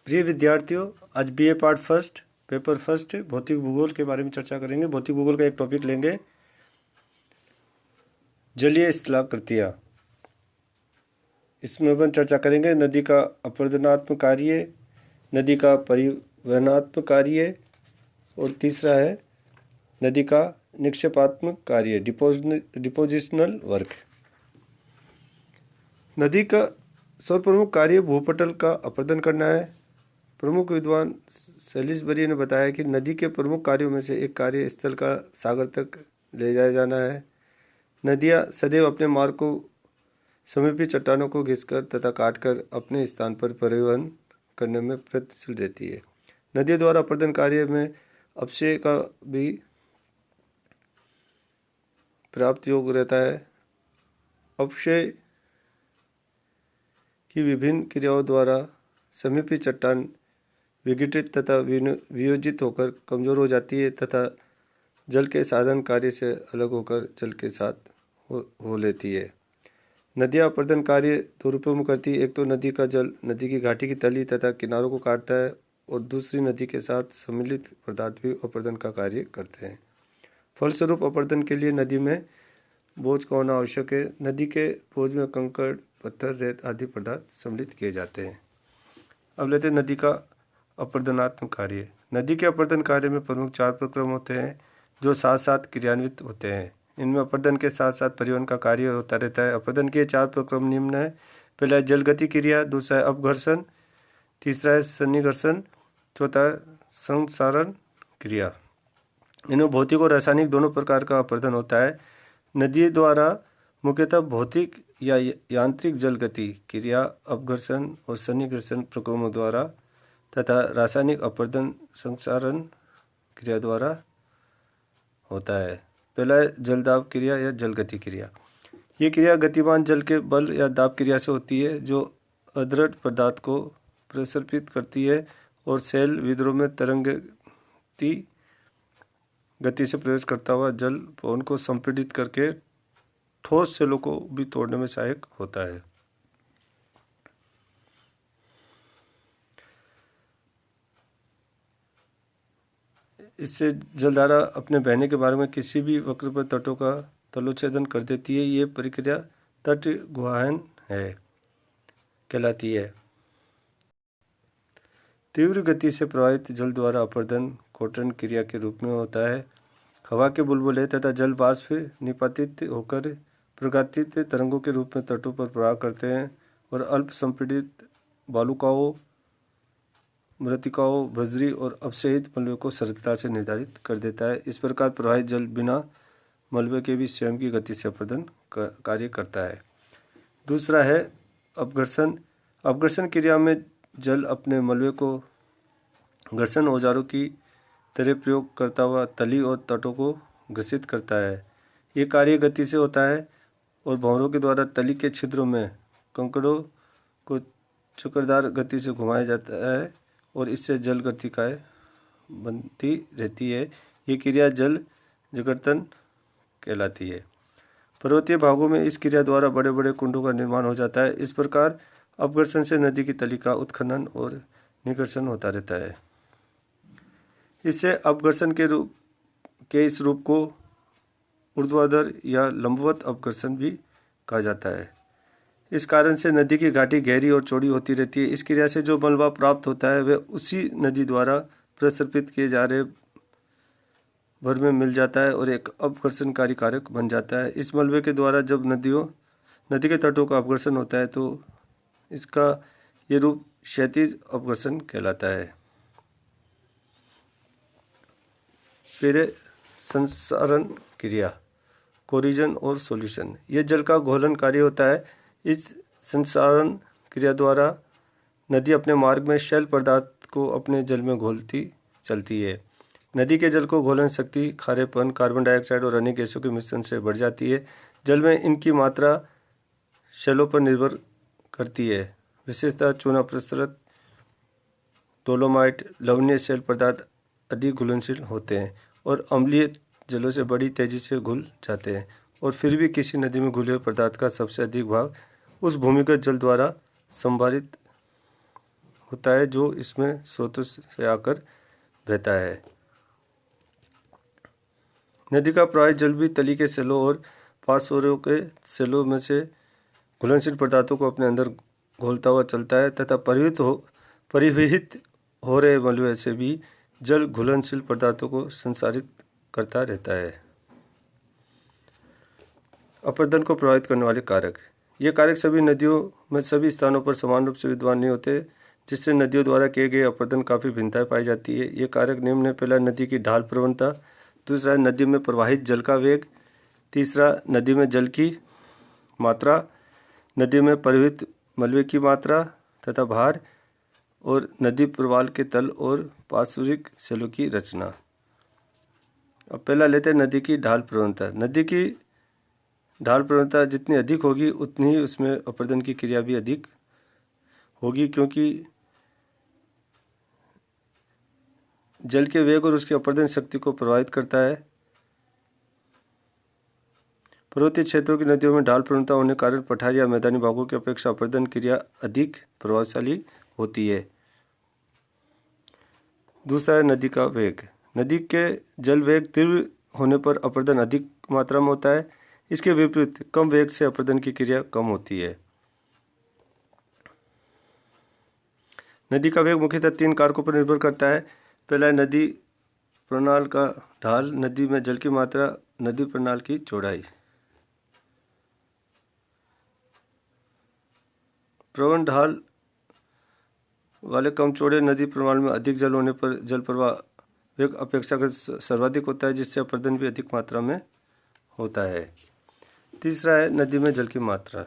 प्रिय विद्यार्थियों, आज BA part first paper first भौतिक भूगोल के बारे में चर्चा करेंगे। भौतिक भूगोल का एक टॉपिक लेंगे, जलीय स्थलाकृतियाँ। इसमें अपन चर्चा करेंगे नदी का अपरदनात्मक कार्य, नदी का परिवहनात्मक कार्य और तीसरा है नदी का निक्षेपात्मक कार्य, डिपोजिशनल वर्क। नदी का सर्वप्रमुख कार्य भूपटल का अपरदन करना है। प्रमुख विद्वान सैलिसबरी ने बताया कि नदी के प्रमुख कार्यों में से एक कार्य स्थल का सागर तक ले जाया जाना है। नदियाँ सदैव अपने मार्ग को समीपी चट्टानों को घिसकर तथा काटकर अपने स्थान पर परिवहन करने में प्रयत्नशील रहती है। नदियों द्वारा अपरदन कार्य में अपक्षय का भी प्राप्त योग रहता है। अपक्षय की विभिन्न क्रियाओं द्वारा समीपी चट्टान विघटित तथा वियोजित होकर कमजोर हो जाती है तथा जल के साधन कार्य से अलग होकर जल के साथ हो लेती है। नदियाँ अपरदन कार्य दो रूपों में करती है। एक तो नदी का जल नदी की घाटी की तली तथा किनारों को काटता है और दूसरी नदी के साथ सम्मिलित पदार्थ भी अपरदन का कार्य करते हैं। फलस्वरूप अपरदन के लिए नदी में बोझ का होना आवश्यक है। नदी के बोझ में कंकड़, पत्थर, रेत आदि पदार्थ सम्मिलित किए जाते हैं। अब लेते हैं नदी का अपरदनात्मक कार्य। नदी के अपरदन कार्य में प्रमुख चार प्रक्रम होते हैं जो साथ साथ क्रियान्वित होते हैं। इनमें अपरदन के साथ साथ परिवहन का कार्य होता रहता है। अपरदन के चार प्रक्रम निम्न है। पहला है जलगति क्रिया, दूसरा है अपघर्षण, तीसरा है सन्निघर्षण, चौथा है संसारण क्रिया। इनमें भौतिक और रासायनिक दोनों प्रकार का अपरदन होता है। नदी द्वारा मुख्यतः भौतिक या यांत्रिक जलगति क्रिया, अपघर्षण और सन्निघर्षण प्रक्रमों द्वारा तथा रासायनिक अपरदन संसारण क्रिया द्वारा होता है। पहला है जलदाब क्रिया या जलगति क्रिया। ये क्रिया गतिमान जल के बल या दाब क्रिया से होती है जो अदृढ़ पदार्थ को प्रसरित करती है और शैल विद्रोह में तरंगती गति से प्रवेश करता हुआ जल पवन को संपीड़ित करके ठोस शैलों को भी तोड़ने में सहायक होता है। इससे जलधारा अपने बहने के बारे में किसी भी वक्र पर तटों का तलोच्छेदन कर देती है। ये प्रक्रिया तट गुहायन कहलाती है। तीव्र गति से प्रवाहित जल द्वारा अपरदन कोटरन क्रिया के रूप में होता है। हवा के बुलबुले तथा जल वाष्प निपातित होकर प्रगातित तरंगों के रूप में तटों पर प्रवाह करते हैं और अल्प संपीड़ित बालुकाओं, मृत्तिकाओं, बजरी और अपक्षयित मलबे को सरलता से निर्धारित कर देता है। इस प्रकार प्रवाहित जल बिना मलबे के भी स्वयं की गति से अपरदन कार्य करता है। दूसरा है अपघर्षण। अपघर्षण क्रिया में जल अपने मलबे को घर्षण औजारों की तरह प्रयोग करता हुआ तली और तटों को घर्षित करता है। ये कार्य गति से होता है और भंवरों के द्वारा तली के छिद्रों में कंकड़ों को चक्करदार गति से घुमाया जाता है और इससे जल गतिकाएं बनती रहती है। ये क्रिया जल जगर्तन कहलाती है। पर्वतीय भागों में इस क्रिया द्वारा बड़े बड़े कुंडों का निर्माण हो जाता है। इस प्रकार अपघर्षण से नदी की तली का उत्खनन और निकर्षण होता रहता है। इससे अपघर्षण के इस रूप को ऊर्ध्वाधर या लंबवत अपघर्षण भी कहा जाता है। इस कारण से नदी की घाटी गहरी और चौड़ी होती रहती है। इस क्रिया से जो मलबा प्राप्त होता है वह उसी नदी द्वारा प्रसरित किए जा रहे भर में मिल जाता है और एक अपघर्षणकारी कारक बन जाता है। इस मलबे के द्वारा जब नदी के तटों का अपघर्षण होता है तो इसका ये रूप क्षैतिज अपघर्षण कहलाता है। फिर संसारण क्रिया, कोरिजन और सॉल्यूशन। यह जल का घोलन कार्य होता है। इस संसारण क्रिया द्वारा नदी अपने मार्ग में शैल पदार्थ को अपने जल में घोलती चलती है। नदी के जल को घोलन शक्ति खारेपन, कार्बन डाइऑक्साइड और अन्य गैसों के मिश्रण से बढ़ जाती है। जल में इनकी मात्रा शैलों पर निर्भर करती है। विशेषतः चूना प्रसरत, डोलोमाइट, लवणीय शैल पदार्थ अधिक घुलनशील होते हैं और अम्लीय जलों से बड़ी तेजी से घुल जाते हैं। और फिर भी किसी नदी में घुले हुए पदार्थ का सबसे अधिक भाग उस भूमिगत जल द्वारा संभारित होता है जो इसमें स्रोतों से आकर बहता है। नदी का प्रवाहित जल भी तली के सेलों और पार्श्वों के सेलों में से घुलनशील पदार्थों को अपने अंदर घोलता हुआ चलता है तथा परिवहित हो रहे मलबे से भी जल घुलनशील पदार्थों को संसारित करता रहता है। अपरदन को प्रभावित करने वाले कारक। ये कारक सभी नदियों में सभी स्थानों पर समान रूप से विद्यमान नहीं होते, जिससे नदियों द्वारा किए गए अपरदन काफ़ी भिन्नताएं पाई जाती है। ये कारक निम्न है। पहला, नदी की ढाल प्रवणता। दूसरा, नदी में प्रवाहित जल का वेग। तीसरा, नदी में जल की मात्रा। नदी में परिवहित मलबे की मात्रा तथा भार। और नदी प्रवाल के तल और पार्श्विक सेलों की रचना। अब पहला लेते हैं नदी की ढाल प्रवणता। नदी की ढाल प्रवणता जितनी अधिक होगी उतनी ही उसमें अपरदन की क्रिया भी अधिक होगी, क्योंकि जल के वेग और उसकी अपरदन शक्ति को प्रभावित करता है। पर्वतीय क्षेत्रों की नदियों में ढाल प्रवणता होने के कारण पठारी या मैदानी भागों की अपेक्षा अपरदन क्रिया अधिक प्रभावशाली होती है। दूसरा है नदी का वेग। नदी के जल वेग तीव्र होने पर अपरदन अधिक मात्रा में होता है। इसके विपरीत कम वेग से अपरदन की क्रिया कम होती है। नदी का वेग मुख्यतः 3 कारकों पर निर्भर करता है। पहला है नदी प्रणाल का ढाल, नदी में जल की मात्रा, नदी प्रणाल की चौड़ाई। प्रवण ढाल वाले कम चौड़े नदी प्रणाल में अधिक जल होने पर जल प्रवाह वेग अपेक्षाकृत सर्वाधिक होता है, जिससे अपरदन भी अधिक मात्रा में होता है। तीसरा है नदी में जल की मात्रा।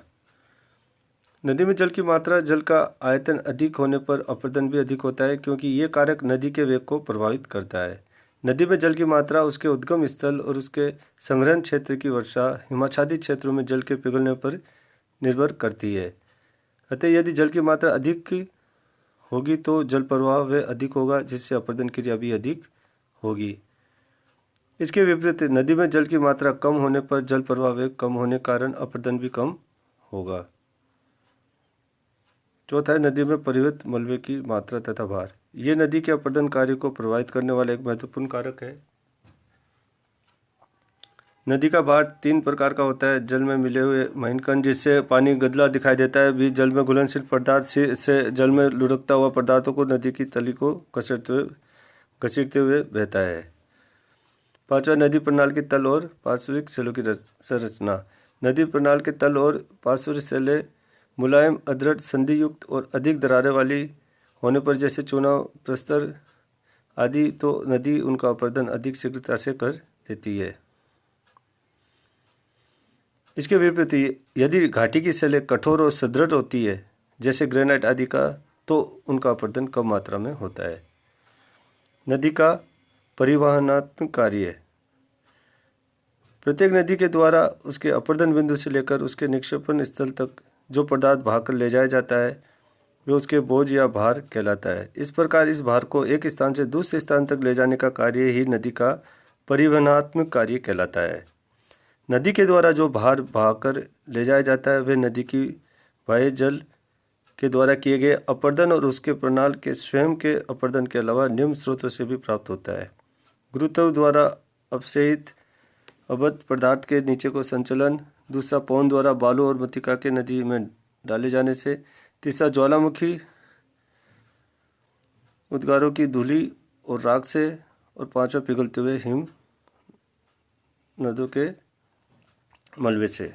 नदी में जल की मात्रा, जल का आयतन अधिक होने पर अपरदन भी अधिक होता है, क्योंकि ये कारक नदी के वेग को प्रभावित करता है। नदी में जल की मात्रा उसके उद्गम स्थल और उसके संग्रहण क्षेत्र की वर्षा, हिमाच्छादित क्षेत्रों में जल के पिघलने पर निर्भर करती है। अतः यदि जल की मात्रा अधिक होगी तो जल प्रवाह व अधिक होगा, जिससे अपरदन क्रिया भी अधिक होगी। इसके विपरीत नदी में जल की मात्रा कम होने पर जल प्रवाह वेग कम होने के कारण अपरदन भी कम होगा। चौथा है नदी में परिवहित मलबे की मात्रा तथा भार। ये नदी के अपरदन कार्य को प्रभावित करने वाला एक महत्वपूर्ण कारक है। नदी का भार 3 प्रकार का होता है। जल में मिले हुए महीन कण, जिससे पानी गदला दिखाई देता है, भी जल में घुलनशील पदार्थ से जल में लुढ़कता हुआ पदार्थों को नदी की तली को घसीटते हुए बहता है। पांचवा, नदी प्रणाल की तल और पार्श्विक सेलों की संरचना। नदी प्रणाल के तल और पार्श्विक सेलें मुलायम, अदृढ़, संधियुक्त और अधिक दरारें वाली होने पर, जैसे चूना, प्रस्तर आदि, तो नदी उनका अपरदन अधिक शीघ्रता से कर देती है। इसके विपरीत यदि घाटी की सेलें कठोर और सुदृढ़ होती है, जैसे ग्रेनाइट आदि का, तो उनका अपरदन कम मात्रा में होता है। नदी का परिवहनात्मक कार्य। प्रत्येक नदी के द्वारा उसके अपरदन बिंदु से लेकर उसके निक्षेपण स्थल तक जो पदार्थ भागकर ले जाया जाता है, वह उसके बोझ या भार कहलाता है। इस प्रकार इस भार को एक स्थान से दूसरे स्थान तक ले जाने का कार्य ही नदी का परिवहनात्मक कार्य कहलाता है। नदी के द्वारा जो भार भागकर ले जाया जाता है, वह नदी की बाह्य जल के द्वारा किए गए अपरदन और उसके प्रणाल के स्वयं के अपरदन के अलावा निम्न स्रोतों से भी प्राप्त होता है। गुरुत्व द्वारा अपसहित अवध पदार्थ के नीचे को संचलन। दूसरा, पवन द्वारा बालू और मृत्तिका के नदी में डाले जाने से। तीसरा, ज्वालामुखी उद्गारों की धूलि और राख से। और पांचवा, पिघलते हुए हिम नदियों के मलबे से।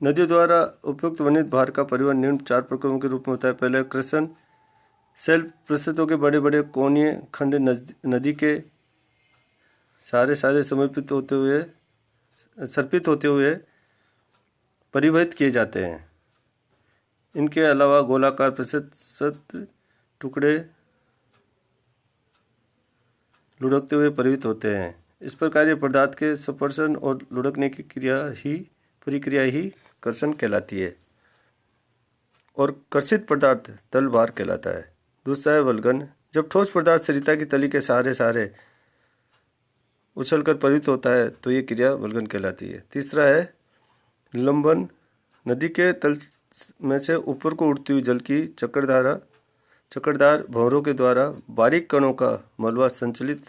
नदियों द्वारा उपयुक्त वर्णित भार का परिवहन निम्न 4 प्रकारों के रूप में होता है। पहले, कृषण सेल्फ प्रस्तुतों के बड़े बड़े कोणीय खंड नदी के सारे सर्पित होते हुए परिवहित किए जाते हैं। इनके अलावा गोलाकार प्रस्तुत टुकड़े लुढ़कते हुए परिवहित होते हैं। इस प्रकार ये पदार्थ के स्पर्शन और लुढ़कने की प्रक्रिया ही कर्षण कहलाती है और कर्षित पदार्थ तल भार कहलाता है। दूसरा है वल्गन। जब ठोस पदार्थ सरिता की तली के सहारे उछलकर परिवहित होता है, तो ये क्रिया वल्गन कहलाती है। तीसरा है लंबन। नदी के तल में से ऊपर को उड़ती हुई जल की चक्रधारा चक्करदार भंवरों के द्वारा बारीक कणों का मलबा संचलित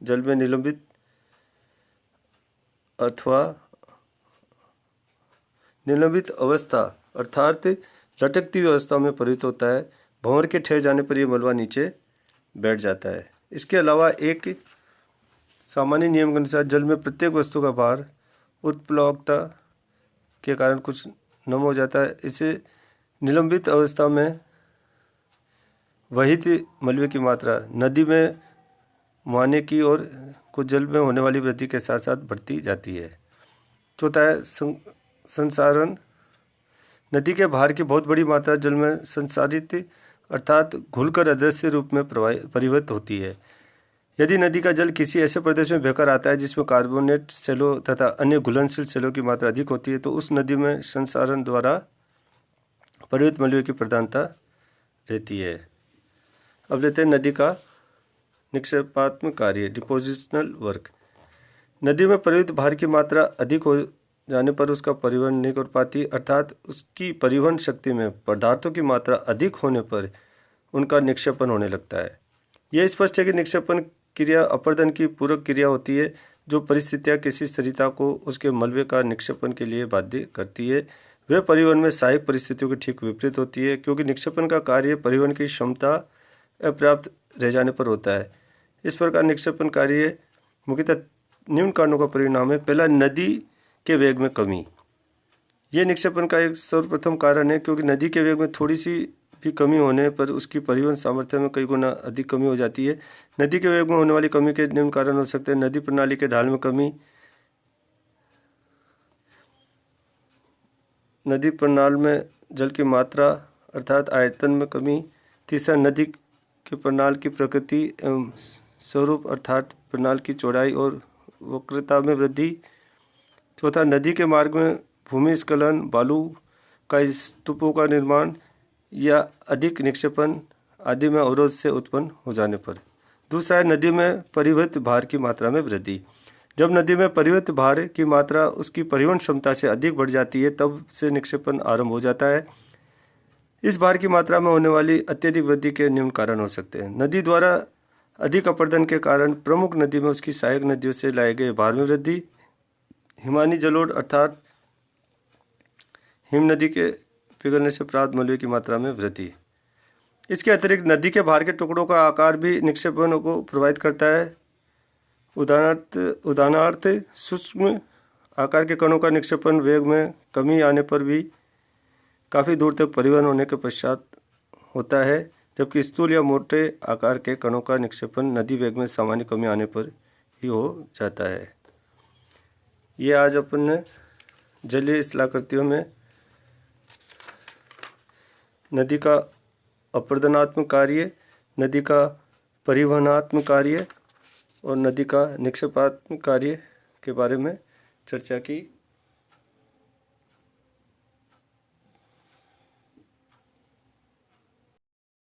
जल में निलंबित अथवा निलंबित अवस्था अर्थात लटकती हुई अवस्था में परिवर्तित होता है। भंवर के ठहर जाने पर यह मलबा नीचे बैठ जाता है। इसके अलावा एक सामान्य नियम के अनुसार जल में प्रत्येक वस्तु का भार उत्प्लवकता के कारण कुछ नम हो जाता है। इसे निलंबित अवस्था में वहित मलबे की मात्रा नदी में मुहाने की और कुछ जल में होने वाली वृद्धि के साथ साथ बढ़ती जाती है। चौथा है संसारण। नदी के भार की बहुत बड़ी मात्रा जल में संसारित अर्थात घुलकर अदृश्य रूप में परिवर्तित होती है। यदि नदी का जल किसी ऐसे प्रदेश में बहकर आता है जिसमें कार्बोनेट सेलों तथा अन्य घुलनशील सेलों की मात्रा अधिक होती है तो उस नदी में संसारण द्वारा परिवर्तित मलबे की प्रधानता रहती है। अब लेते हैं नदी का निक्षेपात्मक कार्य डिपोजिशनल वर्क। नदी में परिवर्तित भार की मात्रा अधिक हो जाने पर उसका परिवहन नहीं कर पाती अर्थात उसकी परिवहन शक्ति में पदार्थों की मात्रा अधिक होने पर उनका निक्षेपण होने लगता है। यह स्पष्ट है कि निक्षेपण क्रिया अपरदन की पूरक क्रिया होती है। जो परिस्थितियां किसी सरिता को उसके मलबे का निक्षेपण के लिए बाध्य करती है वह परिवहन में सहायक परिस्थितियों की ठीक विपरीत होती है, क्योंकि निक्षेपण का कार्य परिवहन की क्षमता अपर्याप्त रह जाने पर होता है। इस प्रकार निक्षेपण कार्य मुख्यतः निम्न कारणों का परिणाम है। पहला, नदी के वेग में कमी। यह निक्षेपण का एक सर्वप्रथम कारण है, क्योंकि नदी के वेग में थोड़ी सी भी कमी होने पर उसकी परिवहन सामर्थ्य में कई गुना अधिक कमी हो जाती है। नदी के वेग में होने वाली कमी के निम्न कारण हो सकते हैं। नदी प्रणाली के ढाल में कमी, नदी प्रणाली में जल की मात्रा अर्थात आयतन में कमी। तीसरा, नदी के प्रणाली की प्रकृति एवं स्वरूप अर्थात प्रणाली की चौड़ाई और वक्रता में वृद्धि। चौथा, नदी के मार्ग में भूमिस्खलन, बालू का स्तूपों का निर्माण या अधिक निक्षेपण आदि में अवरोध से उत्पन्न हो जाने पर। दूसरा है नदी में परिवहन भार की मात्रा में वृद्धि। जब नदी में परिवहन भार की मात्रा उसकी परिवहन क्षमता से अधिक बढ़ जाती है तब से निक्षेपण आरंभ हो जाता है। इस भार की मात्रा में होने वाली अत्यधिक वृद्धि के निम्न कारण हो सकते हैं। नदी द्वारा अधिक अपरदन के कारण प्रमुख नदी में उसकी सहायक नदियों से लाए गए भार में वृद्धि। हिमानी जलोढ़ अर्थात हिम नदी के पिघलने से प्राप्त मलबे की मात्रा में वृद्धि। इसके अतिरिक्त नदी के भार के टुकड़ों का आकार भी निक्षेपण को प्रभावित करता है। उदाहरणार्थ सूक्ष्म आकार के कणों का निक्षेपण वेग में कमी आने पर भी काफ़ी दूर तक परिवहन होने के पश्चात होता है, जबकि स्थूल या मोटे आकार के कणों का निक्षेपण नदी वेग में सामान्य कमी आने पर ही हो जाता है। ये आज अपन ने जलीय स्थलाकृतियों में नदी का अपरदनात्मक कार्य, नदी का परिवहनात्मक कार्य और नदी का निक्षेपात्मक कार्य के बारे में चर्चा की।